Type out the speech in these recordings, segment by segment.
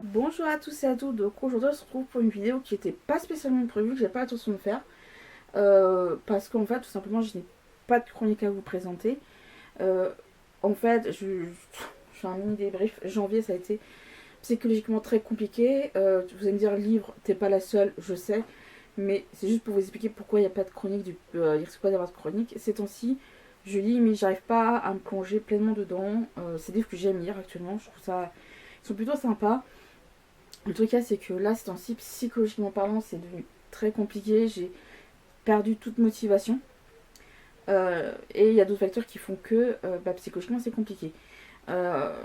Bonjour à tous et à toutes, donc aujourd'hui on se retrouve pour une vidéo qui n'était pas spécialement prévue, que j'ai pas l'intention de faire, parce qu'en fait tout simplement je n'ai pas de chronique à vous présenter. Euh, en fait je fais un mini débrief. Janvier ça a été psychologiquement très compliqué. Vous allez me dire livre, t'es pas la seule, je sais, mais c'est juste pour vous expliquer pourquoi il n'y a pas de chronique, il risque pas d'avoir de chronique. Ces temps-ci je lis mais j'arrive pas à me plonger pleinement dedans. C'est des livres que j'aime lire actuellement, je trouve ça, ils sont plutôt sympas. Le truc, c'est que là, ces temps-ci, psychologiquement parlant, c'est devenu très compliqué. J'ai perdu toute motivation. Et il y a d'autres facteurs qui font que psychologiquement, c'est compliqué. Euh,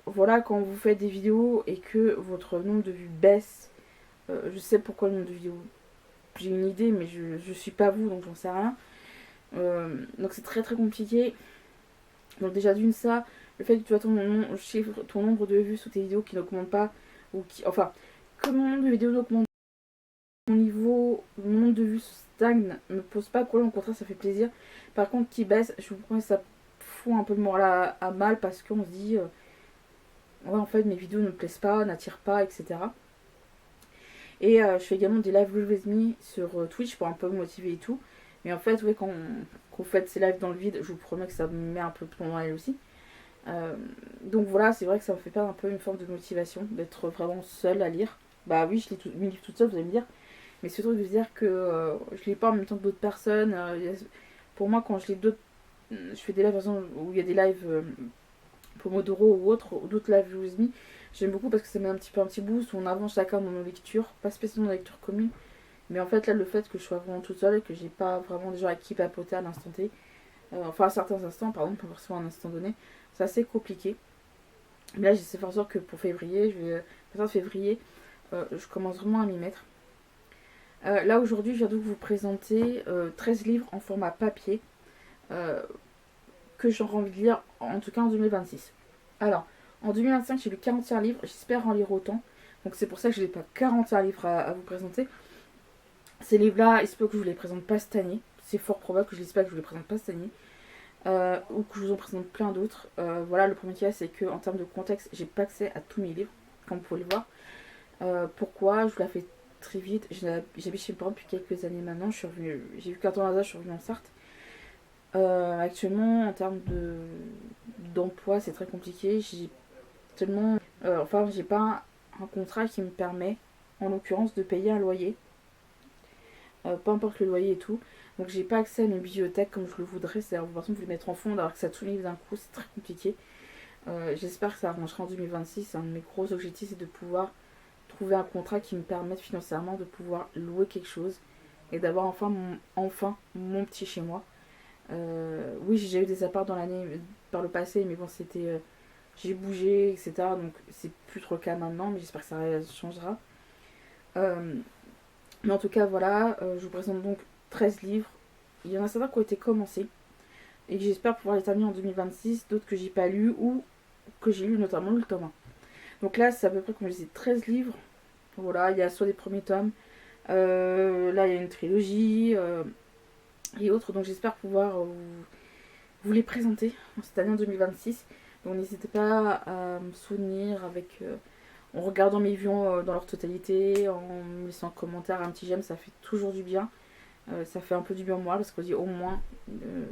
voilà, quand vous faites des vidéos et que votre nombre de vues baisse, je sais pourquoi le nombre de vidéos. J'ai une idée, mais je suis pas vous, donc j'en sais rien. Donc c'est très très compliqué. Donc déjà d'une ça, le fait que tu vois ton nombre de vues sous tes vidéos qui n'augmente pas, ou qui, enfin, que mon nombre de vidéos n'augmente, mon nombre de vues stagne, me pose pas de problème, au contraire ça fait plaisir. Par contre qui baisse, je vous promets ça fout un peu le moral à mal parce qu'on se dit ouais en fait mes vidéos ne me plaisent pas, n'attirent pas, etc. Et je fais également des live with me sur Twitch pour un peu me motiver et tout. Mais en fait, ouais, quand vous faites ces lives dans le vide, je vous promets que ça me met un peu de plomb dans l'aile aussi. Euh, donc voilà, c'est vrai que ça me fait perdre un peu une forme de motivation d'être vraiment seule à lire. Bah oui, je lis mes livres toute seule, vous allez me dire. Mais ce truc de se dire que je lis pas en même temps que d'autres personnes. Pour moi, quand je lis d'autres. Je fais des lives, par exemple, où il y a des lives Pomodoro ou autres, ou d'autres lives with me. J'aime beaucoup parce que ça met un petit peu un petit boost où on avance chacun dans nos lectures. Pas spécialement dans la lecture commune. Mais en fait, là, le fait que je sois vraiment toute seule et que j'ai pas vraiment des gens à qui papoter à l'instant T, enfin à certains instants, pardon, pas forcément à un instant donné, c'est assez compliqué. Mais là, j'essaie de faire en sorte que pour février, à partir de février, je commence vraiment à m'y mettre. Là aujourd'hui, je viens donc vous présenter 13 livres en format papier euh, que j'aurais envie de lire, en tout cas en 2026. Alors, en 2025, j'ai lu 41 livres, j'espère en lire autant. Donc c'est pour ça que je n'ai pas 41 livres à vous présenter. Ces livres-là, il se peut que je vous les présente pas cette année. C'est fort probable que je ne pas que je vous les présente pas cette année. Ou que je vous en présente plein d'autres. Voilà, le premier cas, c'est que en termes de contexte, j'ai pas accès à tous mes livres, comme vous pouvez le voir. Pourquoi je vous la fais très vite. J'habite chez mes parents depuis quelques années maintenant. J'ai vu 14 ans d'âge, je suis revenue en Sarthe. Actuellement, en termes d'emploi, c'est très compliqué. J'ai tellement. Enfin, j'ai pas un contrat qui me permet, en l'occurrence, de payer un loyer. Peu importe le loyer et tout. Donc, j'ai pas accès à mes bibliothèques comme je le voudrais. C'est-à-dire, par exemple, vous les mettre en fond, d'avoir accès à tous les livres d'un coup, c'est très compliqué. J'espère que ça arrangera en 2026. Un de mes gros objectifs, c'est de pouvoir trouver un contrat qui me permette financièrement de pouvoir louer quelque chose et d'avoir enfin mon petit chez moi. Oui, j'ai déjà eu des apparts dans l'année par le passé, mais bon, c'était. J'ai bougé, etc. Donc, c'est plus trop le cas maintenant, mais j'espère que ça changera. Euh, mais en tout cas, voilà, je vous présente donc 13 livres. Il y en a certains qui ont été commencés et que j'espère pouvoir les terminer en 2026, d'autres que j'ai pas lus ou que j'ai lu notamment le tome 1. Donc là, c'est à peu près comme je disais 13 livres. Voilà, il y a soit des premiers tomes, là il y a une trilogie et autres, donc j'espère pouvoir vous les présenter cette année en 2026. Donc n'hésitez pas à me soutenir en regardant mes vues dans leur totalité, en me laissant un commentaire, un petit j'aime, ça fait toujours du bien. Ça fait un peu du bien moi parce qu'on dit au moins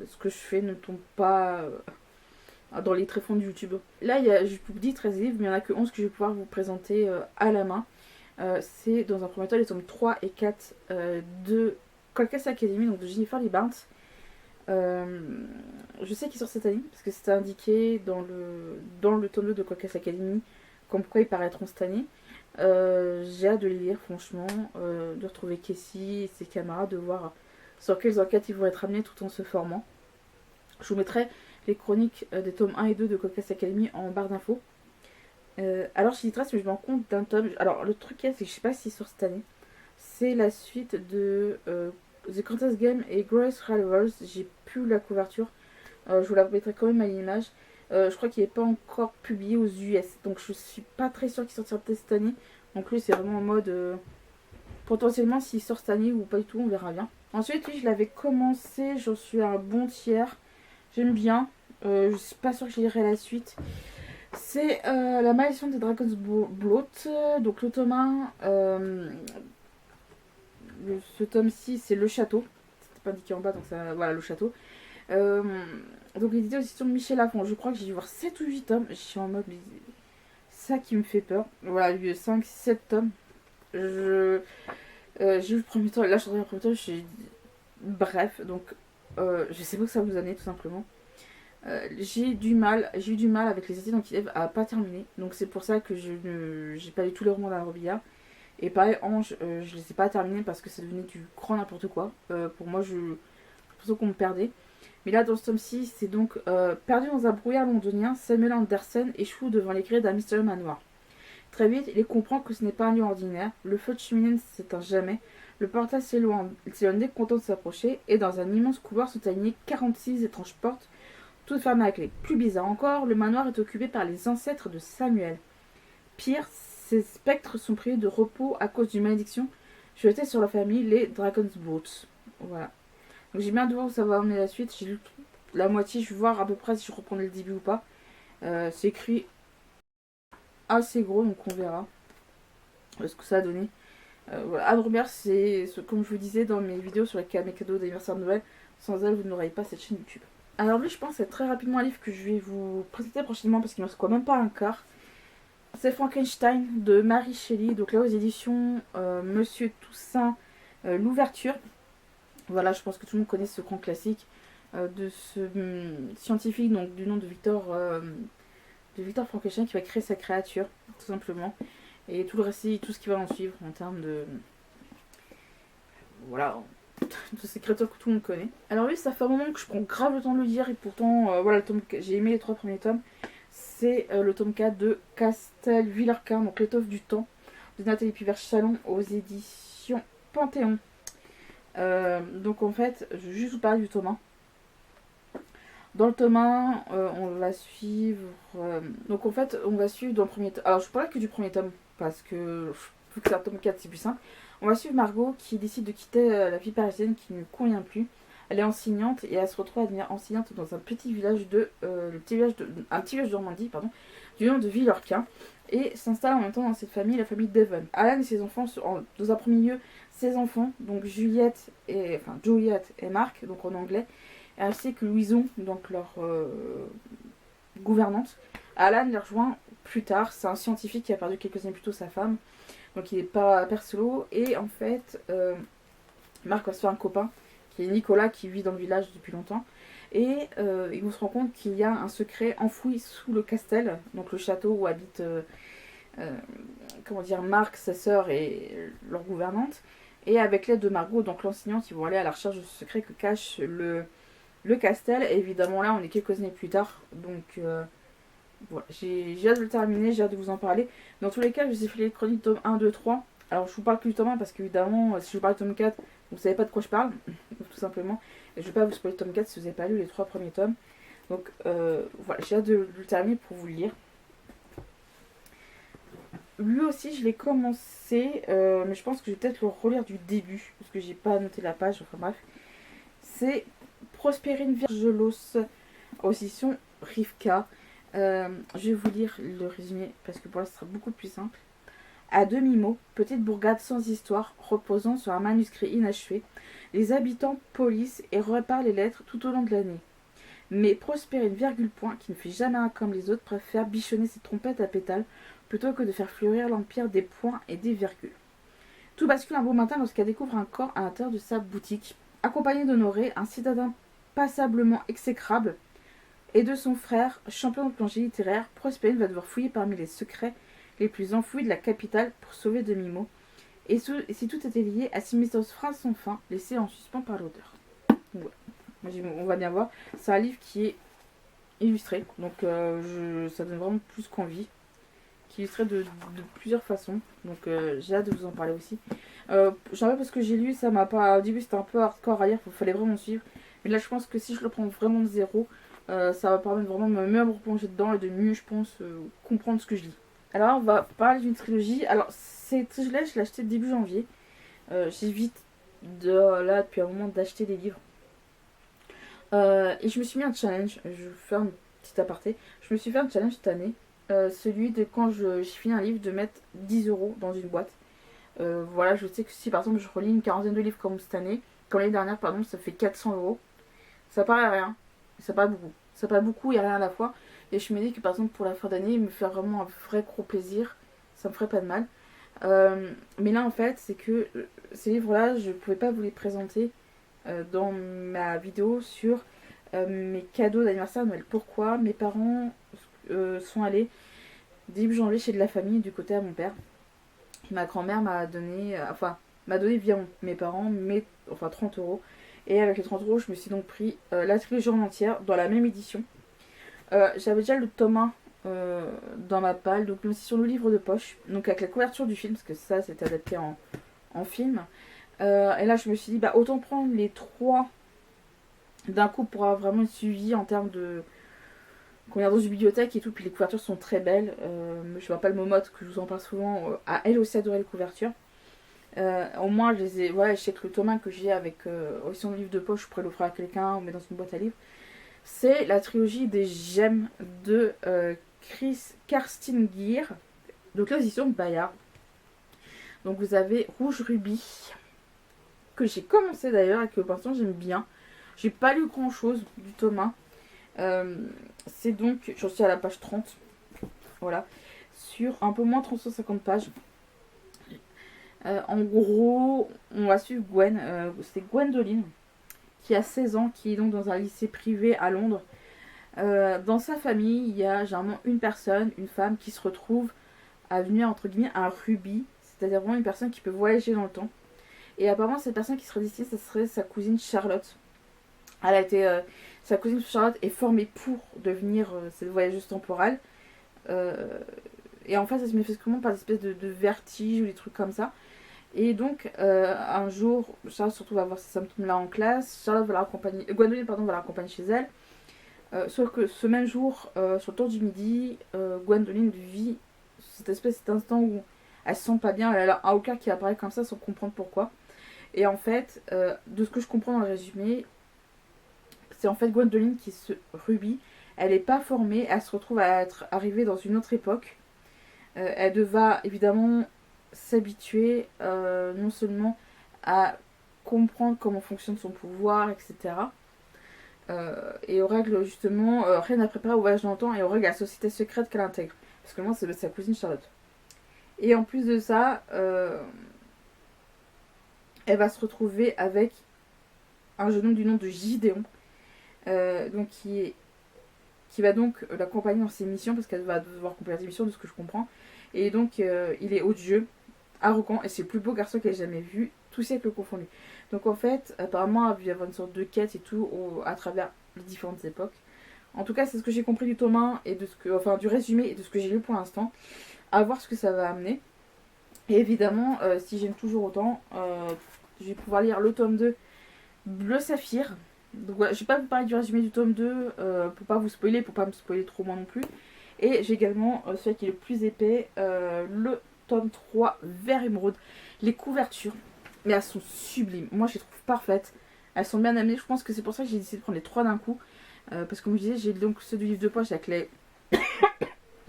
ce que je fais ne tombe pas dans les tréfonds de YouTube. Là, je vous dis 13 livres, mais il n'y en a que 11 que je vais pouvoir vous présenter à la main. C'est dans un premier temps les tomes 3 et 4 de Cold Case Academy, donc de Jennifer Lee Barnes. Je sais qu'il sort cette année parce que c'était indiqué dans le tome 2 de Cold Case Academy comme quoi ils paraîtront cette année. J'ai hâte de les lire, franchement, de retrouver Casey et ses camarades, de voir sur quelles enquêtes ils vont être amenés tout en se formant. Je vous mettrai les chroniques des tomes 1 et 2 de Cold Case Academy en barre d'infos. Alors je dis 13, mais je me rends compte d'un tome. Alors le truc c'est que je sais pas s'il sort cette année. C'est la suite de The Contest Game et Grace Rivals. J'ai plus la couverture. Je vous la mettrai quand même à l'image. Je crois qu'il n'est pas encore publié aux US. Donc je suis pas très sûre qu'il sortira peut-être cette année. Donc lui c'est vraiment en mode potentiellement s'il sort cette année ou pas du tout, on verra bien. Ensuite lui je l'avais commencé, j'en suis à un bon tiers. J'aime bien. Je suis pas sûre que je lirai la suite. C'est La Malédiction des Dragon's Bloat. Donc le tome 1, ce tome-ci, c'est Le Château. C'était pas indiqué en bas, donc ça, voilà, Le Château. Euh, donc il était aussi sur Michel Lafon. Je crois que j'ai dû voir 7 ou 8 tomes. Je suis en mode, ça qui me fait peur. Voilà, il y a 5, 7 tomes. J'ai eu le premier tome, là je suis en train de le premier tome, bref, donc je sais pas que ça vous en est tout simplement. J'ai eu du mal avec les études qui lèvent à pas terminer. Donc c'est pour ça que j'ai pas lu tous les romans d'Alain Robillard. Et pareil, Ange, je les ai pas terminés parce que ça devenait du grand n'importe quoi. Pour moi, j'ai l'impression qu'on me perdait. Mais là, dans ce tome-ci, c'est donc perdu dans un brouillard londonien, Samuel Anderson échoue devant les grilles d'un mystérieux manoir. Très vite, il comprend que ce n'est pas un lieu ordinaire. Le feu de cheminée s'éteint jamais. Le portail s'éloigne dès qu'on tente de s'approcher. Et dans un immense couloir sont alignées 46 étranges portes, toutes fermées à clé. Plus bizarre encore, le manoir est occupé par les ancêtres de Samuel. Pire, ces spectres sont privés de repos à cause d'une malédiction jetée sur la famille, les Dragon's Boats. Voilà. Donc j'ai bien de voir où ça va emmener la suite. J'ai lu la moitié, je vais voir à peu près si je reprends le début ou pas. C'est écrit assez gros, donc on verra ce que ça a donné. Voilà. Anne Robert, c'est comme je vous disais dans mes vidéos sur mes cadeaux d'anniversaire de Noël. Sans elle, vous n'auriez pas cette chaîne YouTube. Alors lui, je pense c'est très rapidement un livre que je vais vous présenter prochainement parce qu'il ne reste quand même pas un quart. C'est Frankenstein de Mary Shelley, donc là aux éditions Monsieur Toussaint, l'ouverture. Voilà, je pense que tout le monde connaît ce grand classique de ce scientifique donc du nom de Victor Frankenstein qui va créer sa créature, tout simplement. Et tout le récit, tout ce qui va en suivre en termes de... Voilà, de ces créatures que tout le monde connaît. Alors oui, ça fait un moment que je prends grave le temps de le lire et pourtant, voilà, j'ai aimé les 3 premiers tomes. C'est le tome 4 de Castel-Villerquin, donc L'étoffe du temps, de Nathalie Pivert-Chalon aux éditions Panthéon. Donc en fait, je vais juste vous parler du tome 1. Dans le tome 1, on va suivre... donc en fait, on va suivre dans le premier tome... Alors je parle que du premier tome, parce que vu que c'est un tome 4, c'est plus simple. On va suivre Margot qui décide de quitter la vie parisienne qui ne lui convient plus. Elle est enseignante et elle se retrouve à devenir enseignante dans un petit village un petit village de Normandie, pardon, du nom de Villorquin. Et s'installe en même temps dans cette famille, la famille Devon. Alan et ses enfants, dans un premier lieu, ses enfants, donc Juliette et Marc, donc en anglais, ainsi que Louison, donc leur gouvernante. Alan les rejoint plus tard, c'est un scientifique qui a perdu quelques années plus tôt sa femme, donc il n'est pas père solo, et en fait, Marc va se faire un copain, qui est Nicolas, qui vit dans le village depuis longtemps, et ils vont se rendre compte qu'il y a un secret enfoui sous le castel, donc le château où habitent Marc, sa sœur et leur gouvernante, et avec l'aide de Margot, donc l'enseignante, ils vont aller à la recherche de ce secret que cache le castel. Et évidemment là on est quelques années plus tard, donc voilà, j'ai hâte de le terminer, j'ai hâte de vous en parler. Dans tous les cas, je vous ai fait les chroniques tome 1, 2, 3. Alors je vous parle que du tome 1 parce qu'évidemment si je vous parle du tome 4, vous savez pas de quoi je parle, tout simplement. Et je vais pas vous spoiler le tome 4 si vous n'avez pas lu les 3 premiers tomes. Donc voilà, j'ai hâte de le terminer pour vous le lire. Lui aussi je l'ai commencé, mais je pense que je vais peut-être le relire du début, parce que j'ai pas noté la page, enfin bref. C'est Prospérine Virgelos, aux éditions Rivka. Je vais vous lire le résumé, parce que pour là ce sera beaucoup plus simple. À demi-mot, petite bourgade sans histoire, reposant sur un manuscrit inachevé, les habitants polissent et réparent les lettres tout au long de l'année. Mais Prospérine virgule point, qui ne fait jamais un comme les autres, préfère bichonner ses trompettes à pétales plutôt que de faire fleurir l'empire des points et des virgules. Tout bascule un beau matin lorsqu'elle découvre un corps à l'intérieur de sa boutique. Accompagné d'Honoré, un citadin passablement exécrable, et de son frère, champion de plongée littéraire, Prospérine va devoir fouiller parmi les secrets les plus enfouis de la capitale pour sauver Demi-mot. Et si tout était lié à ces mystérieuses phrases sans fin, laissées en suspens par l'auteur. Ouais. On va bien voir. C'est un livre qui est illustré, donc ça donne vraiment plus qu'envie. Qui est illustré de plusieurs façons, donc j'ai hâte de vous en parler aussi. J'en veux parce que j'ai lu, ça m'a pas. Au début c'était un peu hardcore à lire, il fallait vraiment suivre. Mais là je pense que si je le prends vraiment de zéro, ça va permettre vraiment de mieux me replonger dedans et de mieux, je pense, comprendre ce que je lis. Alors on va parler d'une trilogie. Alors cette trilogie-là, je l'ai achetée début janvier. J'évite depuis un moment d'acheter des livres. Et je me suis mis un challenge. Je vais faire un petit aparté. Je me suis fait un challenge cette année. celui de quand j'ai fini un livre de mettre 10 euros dans une boîte. Voilà, je sais que si par exemple je relis une quarantaine de livres comme cette année, comme l'année dernière, pardon, ça fait 400 euros. Ça paraît rien, ça paraît beaucoup. Ça paraît beaucoup et rien à la fois. Et je me dis que par exemple pour la fin d'année, me faire vraiment un vrai gros plaisir, ça me ferait pas de mal. Mais là en fait, c'est que ces livres-là, je pouvais pas vous les présenter dans ma vidéo sur mes cadeaux d'anniversaire de Noël. Pourquoi? Mes parents sont allés début janvier chez de la famille du côté à mon père. Ma grand-mère m'a donné via mes parents, enfin 30 euros. Et avec les 30 euros, je me suis donc pris la trilogie en entière dans la même édition. J'avais déjà le tome 1 dans ma palle, donc même si sur le livre de poche, donc avec la couverture du film, parce que ça c'était adapté en film. Et là je me suis dit, bah autant prendre les 3 d'un coup pour avoir vraiment une suivi en termes de qu'on est dans une bibliothèque et tout, puis les couvertures sont très belles. Je vois pas le Momotte, que je vous en parle souvent, a elle aussi adoré les couvertures. Au moins, je les ai. Voilà, je sais que le tome 1 que j'ai avec aussi son livre de poche, je pourrais l'offrir à quelqu'un ou mettre dans une boîte à livres. C'est la trilogie des gemmes de Chris Karsten Gear, donc l'édition Bayard. Donc vous avez Rouge Rubis, que j'ai commencé d'ailleurs et que pour l'instant j'aime bien. J'ai pas lu grand chose du tome 1. C'est donc, j'en suis à la page 30, voilà, sur un peu moins de 350 pages. En gros, on va suivre Gwen, c'est Gwendoline, qui a 16 ans, qui est donc dans un lycée privé à Londres. Dans sa famille, il y a généralement une personne, une femme, qui se retrouve à devenir entre guillemets un rubis, c'est-à-dire vraiment une personne qui peut voyager dans le temps. Et apparemment, cette personne qui serait destinée, ce serait sa cousine Charlotte. Elle a été, sa cousine Charlotte est formée pour devenir cette voyageuse temporelle. Et en fait, ça se manifeste comment par des espèces de vertige ou des trucs comme ça. Et donc, un jour, Charlotte se retrouve à avoir ces symptômes-là en classe. Charlotte va la raccompagner, Gwendoline va la raccompagner chez elle. Sauf que ce même jour, sur le tour du midi, Gwendoline vit cet instant où elle se sent pas bien. Elle a un Hawker qui apparaît comme ça sans comprendre pourquoi. Et en fait, de ce que je comprends dans le résumé, c'est en fait Gwendoline qui se rubis. Elle n'est pas formée, elle se retrouve à être arrivée dans une autre époque. Elle devra évidemment s'habituer non seulement à comprendre comment fonctionne son pouvoir, etc. Et aux règles justement, rien à préparer au voyage dans le temps et aux règles à la société secrète qu'elle intègre. Parce que moi c'est sa cousine Charlotte. Et en plus de ça, elle va se retrouver avec un jeune homme du nom de Gideon, donc qui va donc l'accompagner dans ses missions, parce qu'elle va devoir accomplir ses missions de ce que je comprends. Et donc il est odieux, arrogant, et c'est le plus beau garçon qu'elle ait jamais vu, tout siècle confondu. Donc en fait, apparemment, il va y avoir une sorte de quête et tout à travers les différentes époques. En tout cas, c'est ce que j'ai compris du tome 1 et du résumé et de ce que j'ai lu pour l'instant. À voir ce que ça va amener. Et évidemment, si j'aime toujours autant, je vais pouvoir lire le tome 2, Bleu Saphir. Donc voilà, je vais pas vous parler du résumé du tome 2 pour pas vous spoiler, pour pas me spoiler trop moi non plus. Et j'ai également celui qui est le plus épais, le tome 3, Vert Émeraude. Les couvertures, mais elles sont sublimes. Moi je les trouve parfaites. Elles sont bien amenées. Je pense que c'est pour ça que j'ai décidé de prendre les 3 d'un coup. Parce que comme je disais, j'ai donc ceux du livre de poche avec les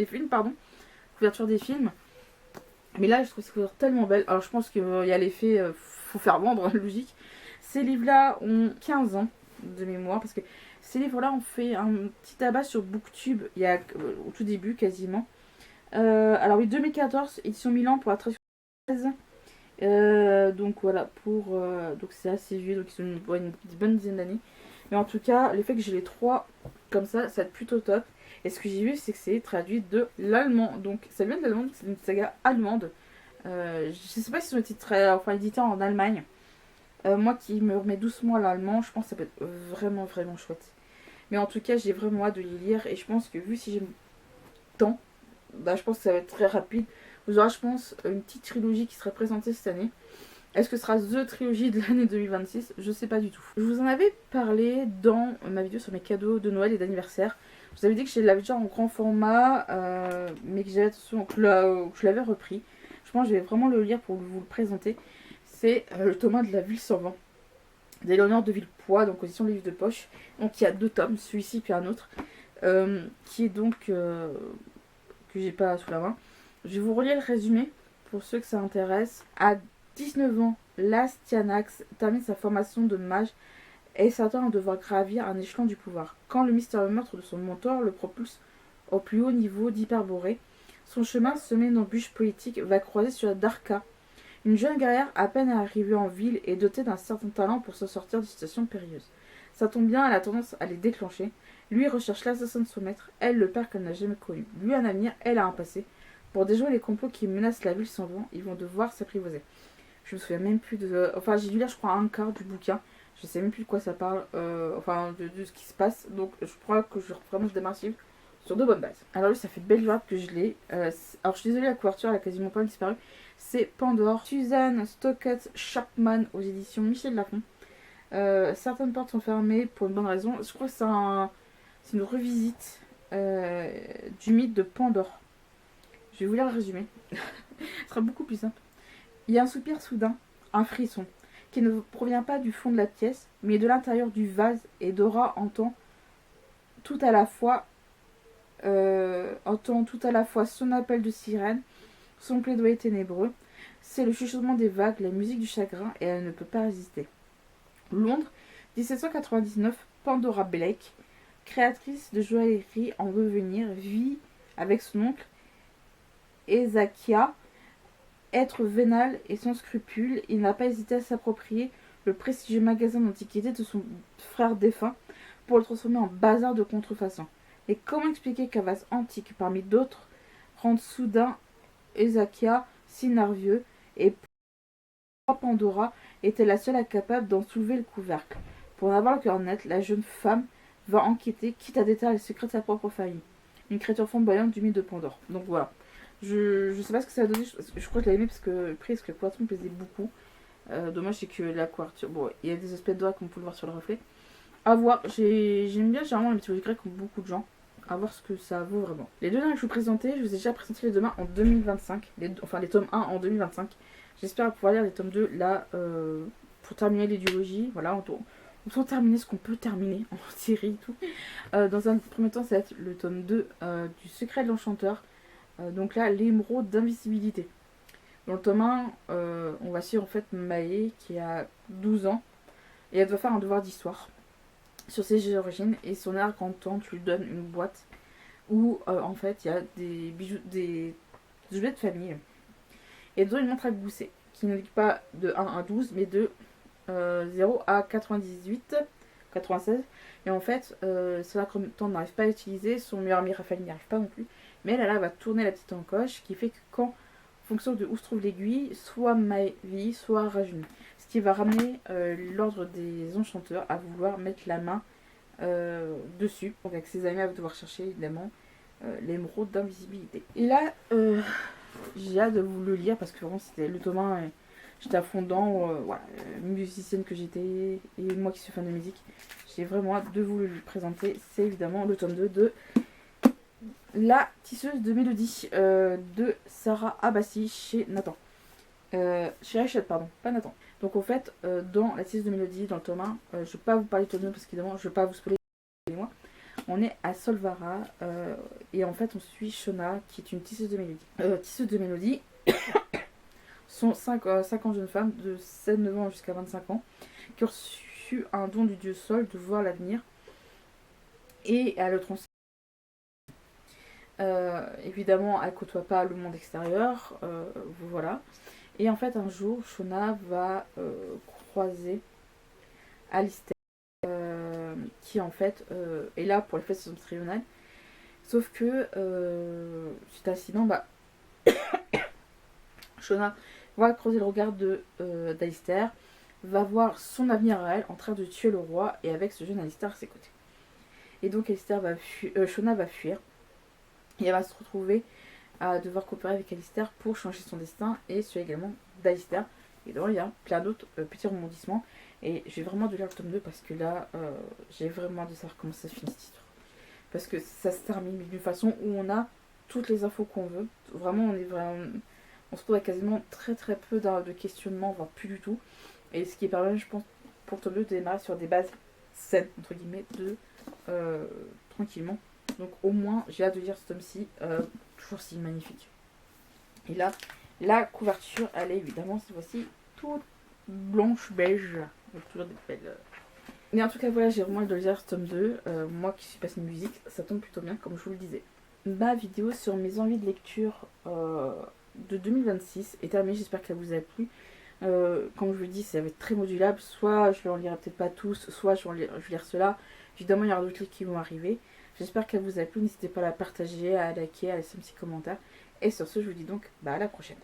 films, pardon. Couverture des films. Mais là, je trouve ces couvertures tellement belles. Alors je pense qu'il y a l'effet, faut faire vendre, logique. Ces livres-là ont 15 ans de mémoire. Parce que ces livres-là ont fait un petit tabac sur Booktube il y a, au tout début quasiment. Alors oui, 2014, édition Milan pour la traduction française. Donc voilà, donc c'est assez vieux, donc ils ont une bonne dizaine d'années. Mais en tout cas, le fait que j'ai les 3 comme ça va être plutôt top. Et ce que j'ai vu, c'est que c'est traduit de l'allemand. Donc ça vient de l'allemand, c'est une saga allemande. Je sais pas si ils ont été édités en Allemagne. Moi qui me remets doucement à l'allemand, je pense que ça peut être vraiment vraiment chouette. Mais en tout cas, j'ai vraiment hâte de les lire. Et je pense que vu si j'aime tant, bah, je pense que ça va être très rapide. Vous aurez, je pense, une petite trilogie qui sera présentée cette année. Est-ce que ce sera The trilogie de l'année 2026? Je sais pas du tout. Je vous en avais parlé dans ma vidéo sur mes cadeaux de Noël et d'anniversaire. Je vous avais dit que je l'avais déjà en grand format, mais que je l'avais repris. Je pense que je vais vraiment le lire pour vous le présenter. C'est le tome 1 de La Ville sans vent d'Éléonore de Villepoix, donc aux éditions Livre de Poche. Donc il y a 2 tomes, celui-ci puis un autre, qui est donc que que j'ai pas sous la main. Je vais vous relire le résumé pour ceux que ça intéresse. À 19 ans, Lastianax termine sa formation de mage et s'attend à devoir gravir un échelon du pouvoir. Quand le mystérieux meurtre de son mentor le propulse au plus haut niveau d'Hyperborée, son chemin semé d'embûches politiques va croiser sur Darka, une jeune guerrière à peine arrivée en ville et dotée d'un certain talent pour se sortir de situations périlleuses. Ça tombe bien, elle a tendance à les déclencher. Lui recherche l'assassin de son maître, elle le père qu'elle n'a jamais connu. Lui un avenir, elle a un passé. Pour déjouer les complots qui menacent la ville sans vent, ils vont devoir s'apprivoiser. Je me souviens même plus de... Enfin, j'ai dû lire, je crois, un quart du bouquin. Je sais même plus de quoi ça parle, de ce qui se passe. Donc, je crois que je vraiment démarre sur de bonnes bases. Alors, lui, ça fait belle joie que je l'ai. Alors, je suis désolée, la couverture, elle a quasiment pas disparu. C'est Pandore, Suzanne Stockett Chapman aux éditions Michel Lafon. Certaines portes sont fermées pour une bonne raison. Je crois que c'est une revisite du mythe de Pandore. Je vais vous lire le résumé. Ce sera beaucoup plus simple. Il y a un soupir soudain, un frisson, qui ne provient pas du fond de la pièce, mais de l'intérieur du vase, et Dora entend tout à la fois son appel de sirène, son plaidoyer ténébreux. C'est le chuchotement des vagues, la musique du chagrin, et elle ne peut pas résister. Londres, 1799, Pandora Blake, créatrice de joaillerie en devenir, vit avec son oncle Ezakia, être vénal et sans scrupule. Il n'a pas hésité à s'approprier le prestigieux magasin d'antiquités de son frère défunt pour le transformer en bazar de contrefaçon. Et comment expliquer qu'un vase antique parmi d'autres rende soudain Ezakia si nerveux, et Pandora était la seule capable d'en soulever le couvercle. Pour en avoir le cœur net, la jeune femme va enquêter, quitte à déterrer les secrets de sa propre famille. Une créature flamboyante du mythe de Pandore. Donc voilà. Je sais pas ce que ça a donné, je crois que je l'ai aimé parce que la couverture me plaisait beaucoup. Dommage, c'est que la couverture, bon, il y a des aspects de comme vous pouvez le voir sur le reflet. À voir, j'aime bien généralement la mythologie grecque comme beaucoup de gens. À voir ce que ça vaut vraiment. Les deux derniers que je vous présentais, je vous ai déjà présenté les deux mains en 2025. Les tomes 1 en 2025. J'espère pouvoir lire les tomes 2 là pour terminer l'idéologie. Voilà, on peut terminer ce qu'on peut terminer en série et tout. Dans un premier temps, ça va être le tome 2 du Secret de l'Enchanteur. Donc là, l'émeraude d'invisibilité. Dans le tome 1, on va suivre en fait Maë qui a 12 ans et elle doit faire un devoir d'histoire sur ses origines, et son arrière-grand-tante lui donne une boîte où en fait il y a des bijoux, des objets de famille, et dedans une montre à gousset qui ne dit pas de 1 à 12 mais de 0 à 98, 96, et en fait son arrière-grand-tante n'arrive pas à l'utiliser, son meilleur ami Raphaël n'y arrive pas non plus, mais elle va tourner la petite encoche qui fait que quand, en fonction de où se trouve l'aiguille, soit Maëvi, soit rajeunit. Ce qui va ramener l'ordre des enchanteurs à vouloir mettre la main dessus. Donc avec ses amis, elle va devoir chercher évidemment l'émeraude d'invisibilité. Et là, j'ai hâte de vous le lire parce que vraiment c'était le tome 1, j'étais à fond dedans. Voilà, musicienne que j'étais et moi qui suis fan de musique, j'ai vraiment hâte de vous le présenter. C'est évidemment le tome 2 de La tisseuse de mélodie de Sarah Abbasi chez Nathan. Chez Hachette, pardon, pas Nathan. Donc en fait, dans La tisseuse de mélodie, dans le tome 1, je ne vais pas vous parler de tome 2 parce qu'évidemment, je ne vais pas vous spoiler. On est à Solvara et en fait, on suit Shona qui est une tisseuse de mélodie. Tisseuse de mélodie sont 50 jeunes femmes de 7-9 ans jusqu'à 25 ans qui ont reçu un don du dieu Sol de voir l'avenir et à le transmettre. Évidemment, elle ne côtoie pas le monde extérieur, voilà. Et en fait, un jour, Shona va croiser Alistair, qui en fait est là pour les fêtes septentrionales. Sauf que, suite à l'accident, Shona va croiser le regard d'Alistair, va voir son avenir à elle en train de tuer le roi et avec ce jeune Alistair à ses côtés. Et donc Shona va fuir et elle va se retrouver à devoir coopérer avec Alistair pour changer son destin et celui également d'Alistair. Et donc il y a plein d'autres petits rebondissements. Et j'ai vraiment de lire le tome 2 parce que là, j'ai vraiment de savoir comment ça se finit cette histoire. Parce que ça se termine d'une façon où on a toutes les infos qu'on veut. Vraiment, on se trouve avec quasiment très très peu de questionnements, voire plus du tout. Et ce qui permet, je pense, pour le tome 2 de démarrer sur des bases saines, entre guillemets, tranquillement. Donc au moins, j'ai hâte de lire ce tome-ci. Toujours si magnifique. Et là, la couverture, elle est évidemment cette fois-ci toute blanche beige. Avec toujours des belles. Mais en tout cas, voilà, j'ai vraiment hâte de lire ce tome 2. Moi qui suis passionnée de musique, ça tombe plutôt bien, comme je vous le disais. Ma vidéo sur mes envies de lecture de 2026 est terminée. J'espère qu'elle vous a plu. Comme je vous dis, ça va être très modulable. Soit je ne en lirai peut-être pas tous, soit je vais lire cela. Évidemment, il y aura d'autres livres qui vont arriver. J'espère qu'elle vous a plu. N'hésitez pas à la partager, à liker, à laisser un petit commentaire. Et sur ce, je vous dis donc à la prochaine.